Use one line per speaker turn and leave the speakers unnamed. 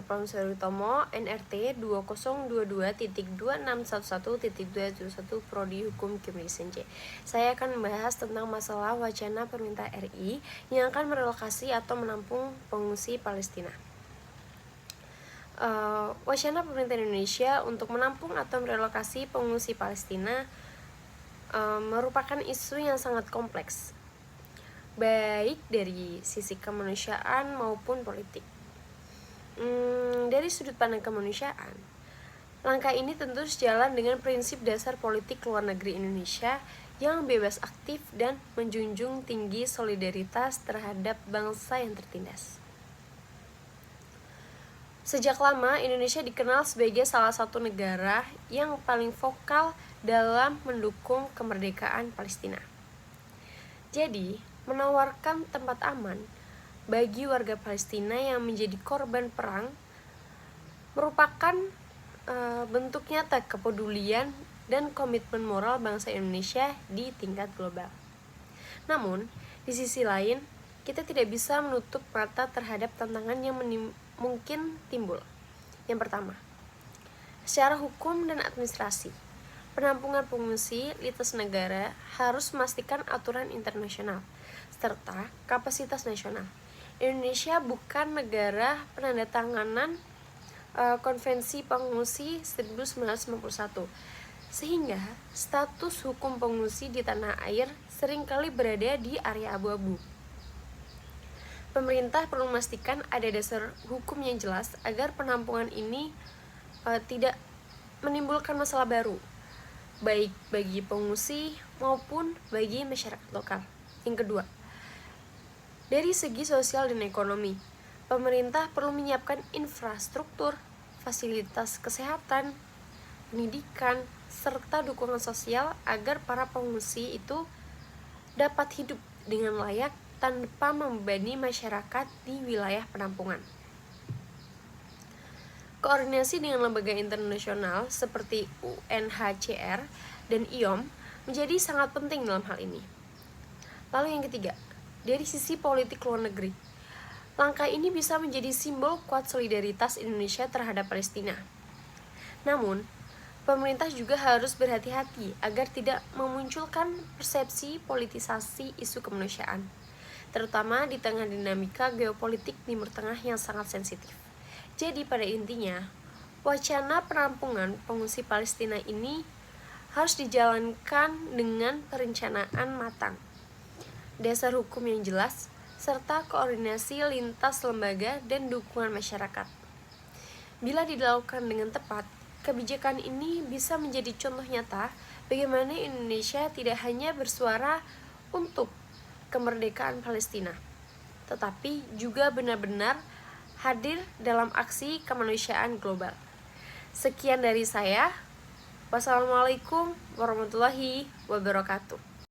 Pramusa Utomo, NRT 2022.2611.271 Prodi Hukum Kimia C. Saya akan membahas tentang masalah wacana pemerintah RI yang akan merelokasi atau menampung pengungsi Palestina. Wacana pemerintah Indonesia untuk menampung atau merelokasi pengungsi Palestina merupakan isu yang sangat kompleks, baik dari sisi kemanusiaan maupun politik. Dari sudut pandang kemanusiaan, langkah ini tentu sejalan dengan prinsip dasar politik luar negeri Indonesia yang bebas aktif dan menjunjung tinggi solidaritas terhadap bangsa yang tertindas. Sejak lama, Indonesia dikenal sebagai salah satu negara yang paling vokal dalam mendukung kemerdekaan Palestina. Jadi, menawarkan tempat aman bagi warga Palestina yang menjadi korban perang merupakan bentuk nyata kepedulian dan komitmen moral bangsa Indonesia di tingkat global. Namun, di sisi lain, kita tidak bisa menutup mata terhadap tantangan yang mungkin timbul. Yang pertama, secara hukum dan administrasi, penampungan pengungsi lintas negara harus memastikan aturan internasional serta kapasitas nasional. Indonesia bukan negara penandatanganan Konvensi Pengungsi 1991, sehingga status hukum pengungsi di tanah air seringkali berada di area abu-abu. Pemerintah perlu memastikan ada dasar hukum yang jelas agar penampungan ini tidak menimbulkan masalah baru, baik bagi pengungsi maupun bagi masyarakat lokal. Yang kedua, dari segi sosial dan ekonomi, pemerintah perlu menyiapkan infrastruktur, fasilitas kesehatan, pendidikan, serta dukungan sosial agar para pengungsi itu dapat hidup dengan layak tanpa membebani masyarakat di wilayah penampungan. Koordinasi dengan lembaga internasional seperti UNHCR dan IOM menjadi sangat penting dalam hal ini. Lalu yang ketiga, dari sisi politik luar negeri, langkah ini bisa menjadi simbol kuat solidaritas Indonesia terhadap Palestina. Namun, pemerintah juga harus berhati-hati agar tidak memunculkan persepsi politisasi isu kemanusiaan, terutama di tengah dinamika geopolitik Timur Tengah yang sangat sensitif. Jadi pada intinya, wacana penampungan pengungsi Palestina ini harus dijalankan dengan perencanaan matang, dasar hukum yang jelas, serta koordinasi lintas lembaga dan dukungan masyarakat. Bila dilakukan dengan tepat, kebijakan ini bisa menjadi contoh nyata bagaimana Indonesia tidak hanya bersuara untuk kemerdekaan Palestina, tetapi juga benar-benar hadir dalam aksi kemanusiaan global. Sekian dari saya. Wassalamualaikum warahmatullahi wabarakatuh.